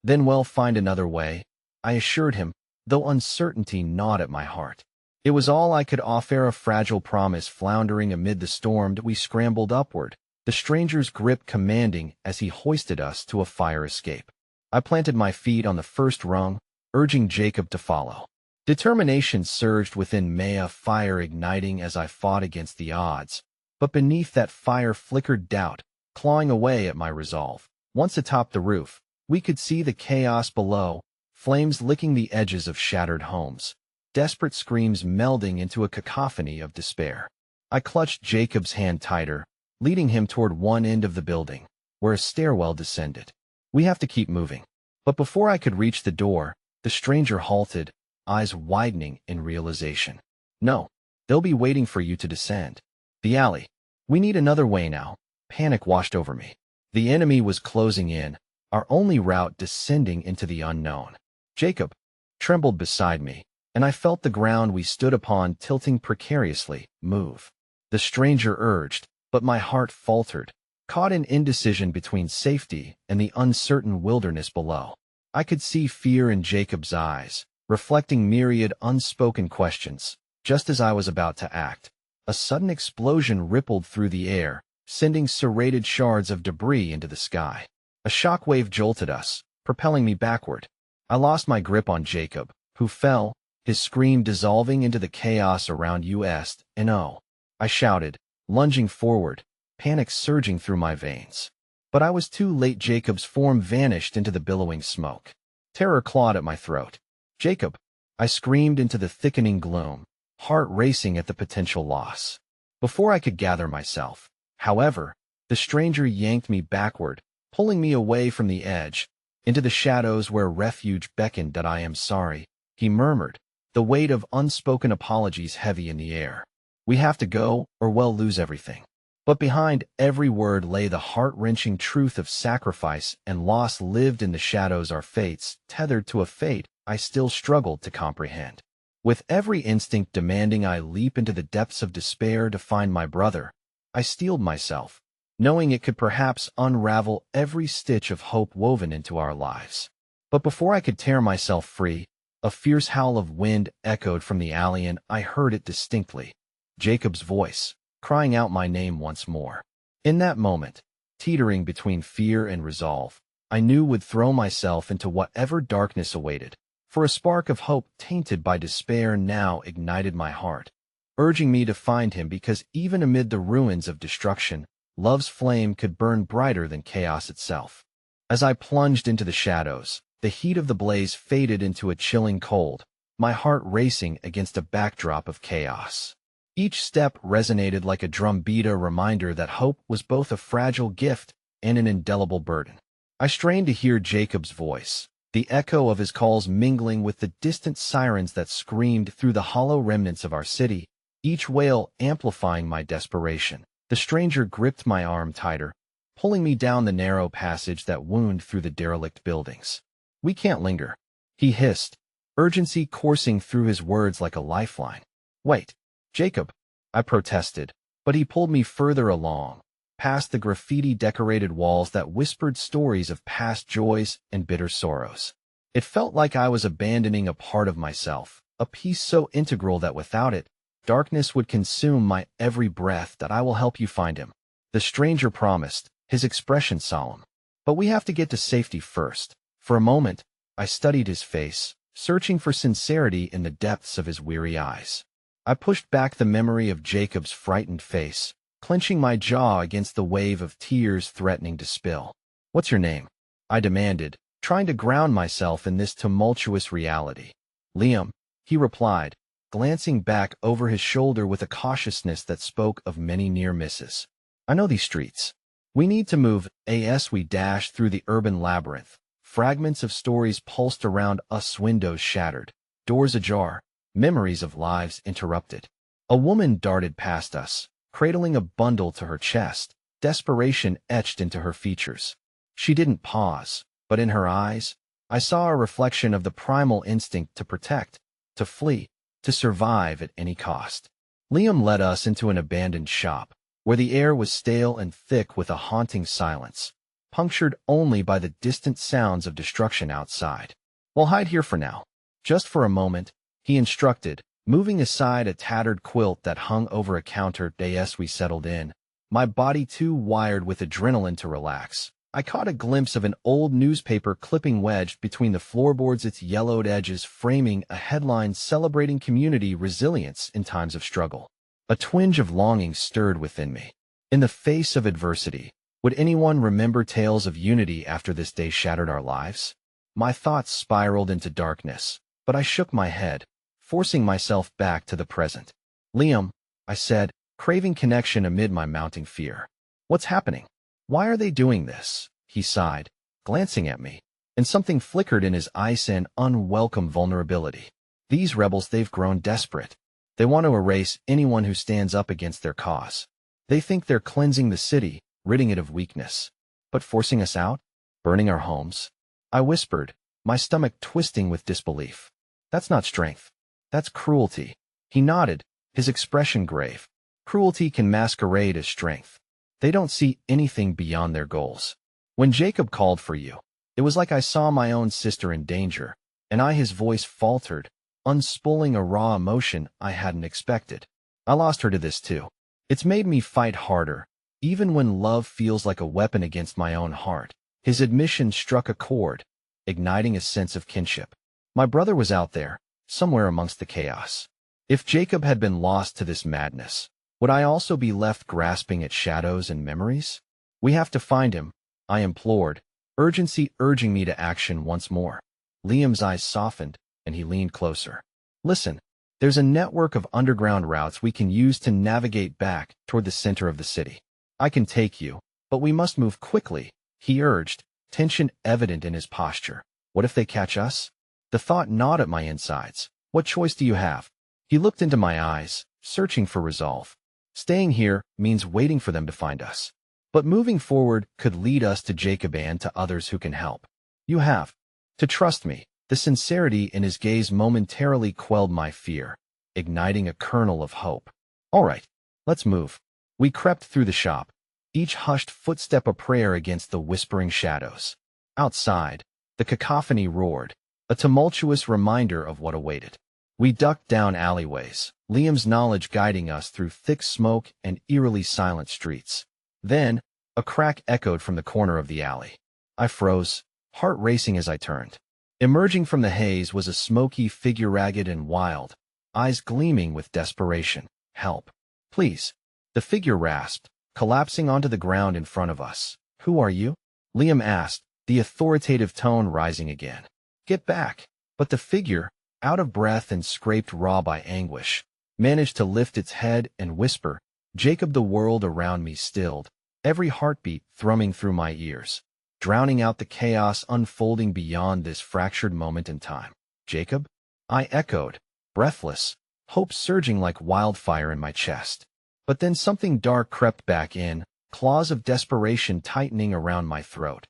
"Then we'll find another way," I assured him, though uncertainty gnawed at my heart. It was all I could offer, a fragile promise floundering amid the storm. We scrambled upward, the stranger's grip commanding as he hoisted us to a fire escape. I planted my feet on the first rung, urging Jacob to follow. Determination surged within me, a fire igniting as I fought against the odds. But beneath that fire flickered doubt, clawing away at my resolve. Once atop the roof, we could see the chaos below, flames licking the edges of shattered homes, desperate screams melding into a cacophony of despair. I clutched Jacob's hand tighter, leading him toward one end of the building, where a stairwell descended. "We have to keep moving." But before I could reach the door, the stranger halted, eyes widening in realization. "No, they'll be waiting for you to descend. The alley. We need another way now." Panic washed over me. The enemy was closing in, our only route descending into the unknown. Jacob trembled beside me, and I felt the ground we stood upon tilting precariously. Move, the stranger urged, but my heart faltered, caught in indecision between safety and the uncertain wilderness below. I could see fear in Jacob's eyes, reflecting myriad unspoken questions. Just as I was about to act, a sudden explosion rippled through the air, sending serrated shards of debris into the sky. A shockwave jolted us, propelling me backward. I lost my grip on Jacob, who fell, his scream dissolving into the chaos around us. "No!" I shouted, lunging forward, panic surging through my veins. But I was too late. Jacob's form vanished into the billowing smoke. Terror clawed at my throat. "Jacob!" I screamed into the thickening gloom, heart racing at the potential loss. Before I could gather myself, however, the stranger yanked me backward, pulling me away from the edge, into the shadows where refuge beckoned. "I am sorry," he murmured, the weight of unspoken apologies heavy in the air. "We have to go, or we'll lose everything." But behind every word lay the heart-wrenching truth of sacrifice and loss lived in the shadows, our fates, tethered to a fate I still struggled to comprehend. With every instinct demanding I leap into the depths of despair to find my brother, I steeled myself, knowing it could perhaps unravel every stitch of hope woven into our lives. But before I could tear myself free, a fierce howl of wind echoed from the alley, and I heard it distinctly. Jacob's voice, crying out my name once more. In that moment, teetering between fear and resolve, I knew would throw myself into whatever darkness awaited, for a spark of hope tainted by despair now ignited my heart, urging me to find him, because even amid the ruins of destruction, love's flame could burn brighter than chaos itself. As I plunged into the shadows, the heat of the blaze faded into a chilling cold, my heart racing against a backdrop of chaos. Each step resonated like a drumbeat, a reminder that hope was both a fragile gift and an indelible burden. I strained to hear Jacob's voice, the echo of his calls mingling with the distant sirens that screamed through the hollow remnants of our city, each wail amplifying my desperation. The stranger gripped my arm tighter, pulling me down the narrow passage that wound through the derelict buildings. "We can't linger," he hissed, urgency coursing through his words like a lifeline. "Wait, Jacob," I protested, but he pulled me further along, past the graffiti-decorated walls that whispered stories of past joys and bitter sorrows. It felt like I was abandoning a part of myself, a piece so integral that without it, darkness would consume my every breath. "That I will help you find him," the stranger promised, his expression solemn. "But we have to get to safety first." For a moment, I studied his face, searching for sincerity in the depths of his weary eyes. I pushed back the memory of Jacob's frightened face, clenching my jaw against the wave of tears threatening to spill. "What's your name?" I demanded, trying to ground myself in this tumultuous reality. "Liam," he replied, glancing back over his shoulder with a cautiousness that spoke of many near misses. "I know these streets. We need to move." As we dashed through the urban labyrinth, fragments of stories pulsed around us, windows shattered, doors ajar, memories of lives interrupted. A woman darted past us, cradling a bundle to her chest, desperation etched into her features. She didn't pause, but in her eyes, I saw a reflection of the primal instinct to protect, to flee, to survive at any cost. Liam led us into an abandoned shop, where the air was stale and thick with a haunting silence, punctured only by the distant sounds of destruction outside. "We'll hide here for now. Just for a moment," he instructed, moving aside a tattered quilt that hung over a counter. As we settled in, my body too wired with adrenaline to relax, I caught a glimpse of an old newspaper clipping wedged between the floorboards, its yellowed edges framing a headline celebrating community resilience in times of struggle. A twinge of longing stirred within me. In the face of adversity, would anyone remember tales of unity after this day shattered our lives? My thoughts spiraled into darkness, but I shook my head, forcing myself back to the present. "Liam," I said, craving connection amid my mounting fear. "What's happening? Why are they doing this?" He sighed, glancing at me, and something flickered in his eyes, an unwelcome vulnerability. "These rebels, they've grown desperate. They want to erase anyone who stands up against their cause. They think they're cleansing the city, ridding it of weakness. But forcing us out? Burning our homes? I whispered, my stomach twisting with disbelief. That's not strength. That's cruelty. He nodded, his expression grave. Cruelty can masquerade as strength. They don't see anything beyond their goals. When Jacob called for you, it was like I saw my own sister in danger, and his voice faltered, unspooling a raw emotion I hadn't expected. I lost her to this too. It's made me fight harder, even when love feels like a weapon against my own heart. His admission struck a chord, igniting a sense of kinship. My brother was out there, somewhere amongst the chaos. If Jacob had been lost to this madness, would I also be left grasping at shadows and memories? We have to find him, I implored, urgency urging me to action once more. Liam's eyes softened, and he leaned closer. Listen, there's a network of underground routes we can use to navigate back toward the center of the city. I can take you, but we must move quickly, he urged, tension evident in his posture. What if they catch us? The thought gnawed at my insides. What choice do you have? He looked into my eyes, searching for resolve. Staying here means waiting for them to find us. But moving forward could lead us to Jacob and to others who can help. You have to trust me. The sincerity in his gaze momentarily quelled my fear, igniting a kernel of hope. All right, let's move. We crept through the shop, each hushed footstep a prayer against the whispering shadows. Outside, the cacophony roared, a tumultuous reminder of what awaited. We ducked down alleyways, Liam's knowledge guiding us through thick smoke and eerily silent streets. Then, a crack echoed from the corner of the alley. I froze, heart racing as I turned. Emerging from the haze was a smoky figure, ragged and wild, eyes gleaming with desperation. Help. Please. The figure rasped, collapsing onto the ground in front of us. Who are you? Liam asked, the authoritative tone rising again. Get back. But the figure, out of breath and scraped raw by anguish, managed to lift its head and whisper. Jacob. The world around me stilled, every heartbeat thrumming through my ears, drowning out the chaos unfolding beyond this fractured moment in time. Jacob? I echoed, breathless, hope surging like wildfire in my chest. But then something dark crept back in, claws of desperation tightening around my throat.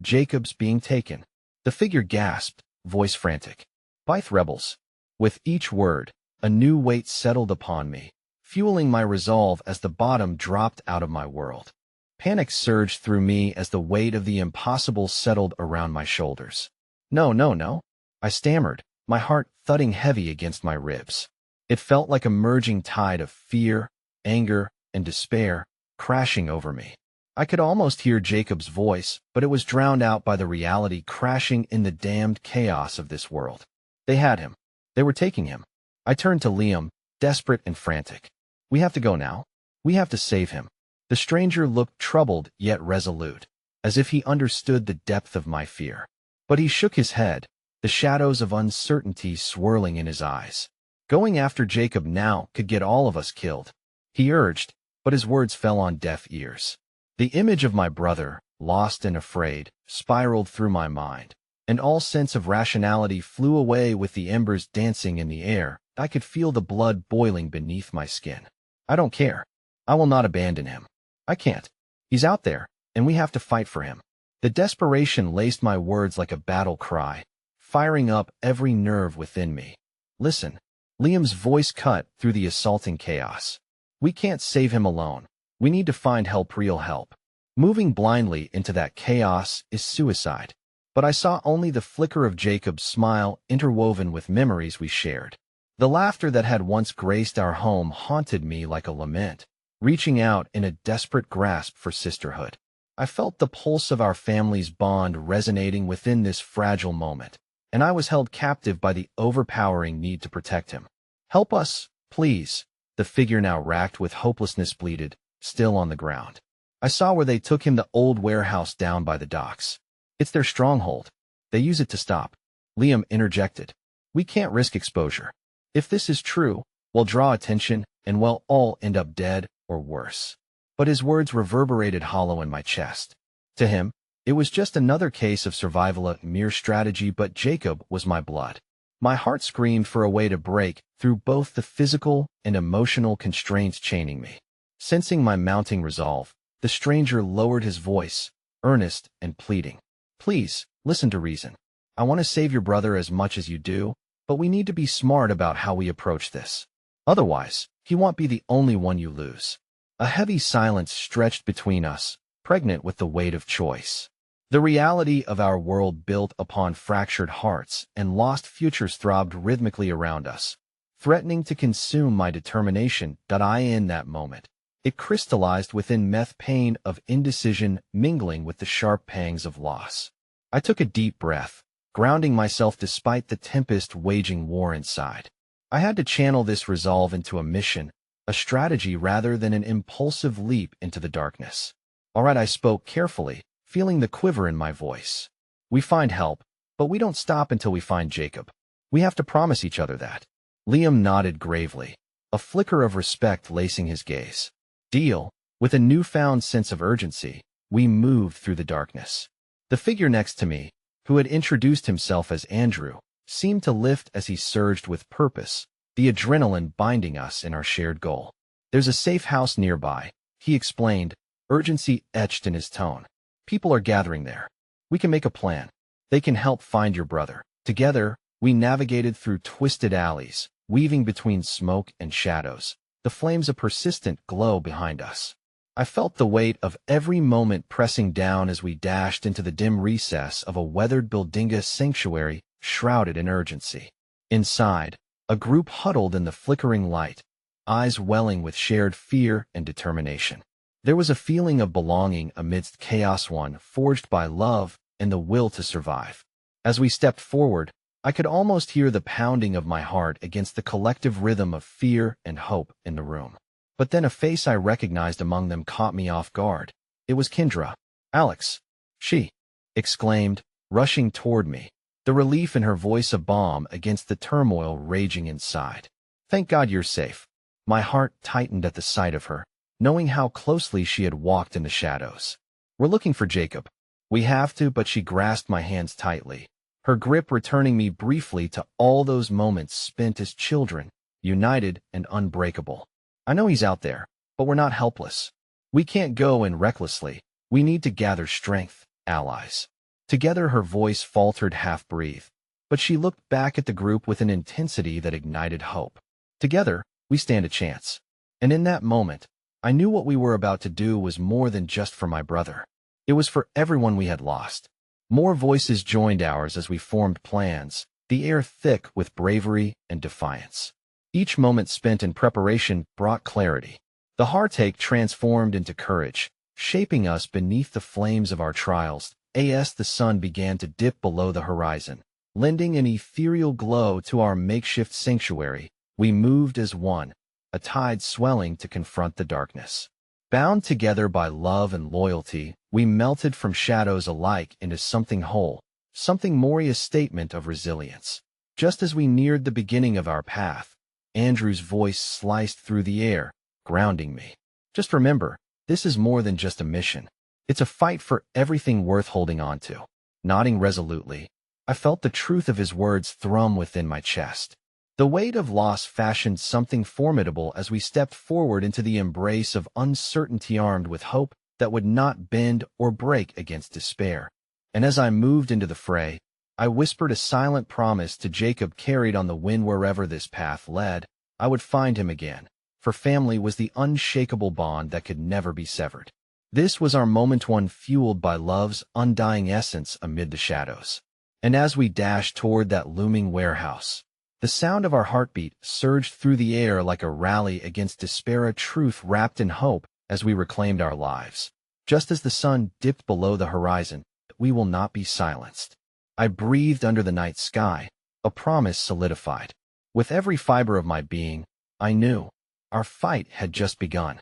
Jacob's being taken. The figure gasped, voice frantic. By the rebels. With each word, a new weight settled upon me, fueling my resolve as the bottom dropped out of my world. Panic surged through me as the weight of the impossible settled around my shoulders. No, no, no. I stammered, my heart thudding heavy against my ribs. It felt like a merging tide of fear, anger, and despair crashing over me. I could almost hear Jacob's voice, but it was drowned out by the reality crashing in the damned chaos of this world. They had him. They were taking him. I turned to Liam, desperate and frantic. We have to go now. We have to save him. The stranger looked troubled yet resolute, as if he understood the depth of my fear. But he shook his head, the shadows of uncertainty swirling in his eyes. Going after Jacob now could get all of us killed, he urged, but his words fell on deaf ears. The image of my brother, lost and afraid, spiraled through my mind, and all sense of rationality flew away with the embers dancing in the air. I could feel the blood boiling beneath my skin. I don't care. I will not abandon him. I can't. He's out there, and we have to fight for him. The desperation laced my words like a battle cry, firing up every nerve within me. Listen. Liam's voice cut through the assaulting chaos. We can't save him alone. We need to find help, real help. Moving blindly into that chaos is suicide. But I saw only the flicker of Jacob's smile interwoven with memories we shared. The laughter that had once graced our home haunted me like a lament, reaching out in a desperate grasp for sisterhood. I felt the pulse of our family's bond resonating within this fragile moment, and I was held captive by the overpowering need to protect him. Help us, please, the figure now racked with hopelessness bleated, still on the ground. I saw where they took him, the old warehouse down by the docks. It's their stronghold. They use it to stop. Liam interjected. We can't risk exposure. If this is true, we'll draw attention and we'll all end up dead or worse. But his words reverberated hollow in my chest. To him, it was just another case of survival, a mere strategy, but Jacob was my blood. My heart screamed for a way to break through both the physical and emotional constraints chaining me. Sensing my mounting resolve, the stranger lowered his voice, earnest and pleading. Please, listen to reason. I want to save your brother as much as you do, but we need to be smart about how we approach this. Otherwise, he won't be the only one you lose. A heavy silence stretched between us, pregnant with the weight of choice. The reality of our world built upon fractured hearts and lost futures throbbed rhythmically around us, threatening to consume my determination. In that moment, it crystallized within meth pain of indecision mingling with the sharp pangs of loss. I took a deep breath, grounding myself despite the tempest waging war inside. I had to channel this resolve into a mission, a strategy rather than an impulsive leap into the darkness. All right, I spoke carefully, feeling the quiver in my voice. We find help, but we don't stop until we find Jacob. We have to promise each other that. Liam nodded gravely, a flicker of respect lacing his gaze. Deal. With a newfound sense of urgency, we moved through the darkness. The figure next to me, who had introduced himself as Andrew, seemed to lift as he surged with purpose, the adrenaline binding us in our shared goal. There's a safe house nearby, he explained, urgency etched in his tone. People are gathering there. We can make a plan. They can help find your brother. Together, we navigated through twisted alleys, weaving between smoke and shadows, the flames a persistent glow behind us. I felt the weight of every moment pressing down as we dashed into the dim recess of a weathered Bildinga sanctuary shrouded in urgency. Inside, a group huddled in the flickering light, eyes welling with shared fear and determination. There was a feeling of belonging amidst chaos, one forged by love and the will to survive. As we stepped forward, I could almost hear the pounding of my heart against the collective rhythm of fear and hope in the room. But then a face I recognized among them caught me off guard. It was Kendra. Alex, she exclaimed, rushing toward me, the relief in her voice a balm against the turmoil raging inside. Thank God you're safe. My heart tightened at the sight of her, knowing how closely she had walked in the shadows. We're looking for Jacob. We have to, but she grasped my hands tightly, her grip returning me briefly to all those moments spent as children, united and unbreakable. I know he's out there, but we're not helpless. We can't go in recklessly. We need to gather strength, allies. Together her voice faltered half-breathed, but she looked back at the group with an intensity that ignited hope. Together, we stand a chance. And in that moment, I knew what we were about to do was more than just for my brother. It was for everyone we had lost. More voices joined ours as we formed plans, the air thick with bravery and defiance. Each moment spent in preparation brought clarity. The heartache transformed into courage, shaping us beneath the flames of our trials. As the sun began to dip below the horizon, lending an ethereal glow to our makeshift sanctuary, we moved as one, a tide swelling to confront the darkness. Bound together by love and loyalty, we melted from shadows alike into something whole, something more a statement of resilience. Just as we neared the beginning of our path, Andrew's voice sliced through the air, grounding me. Just remember, this is more than just a mission. It's a fight for everything worth holding on to. Nodding resolutely, I felt the truth of his words thrum within my chest. The weight of loss fashioned something formidable as we stepped forward into the embrace of uncertainty armed with hope that would not bend or break against despair. And as I moved into the fray, I whispered a silent promise to Jacob carried on the wind. Wherever this path led, I would find him again, for family was the unshakable bond that could never be severed. This was our moment, one fueled by love's undying essence amid the shadows. And as we dashed toward that looming warehouse, the sound of our heartbeat surged through the air like a rally against despair, a truth wrapped in hope as we reclaimed our lives. Just as the sun dipped below the horizon, we will not be silenced. I breathed under the night sky, a promise solidified. With every fiber of my being, I knew our fight had just begun.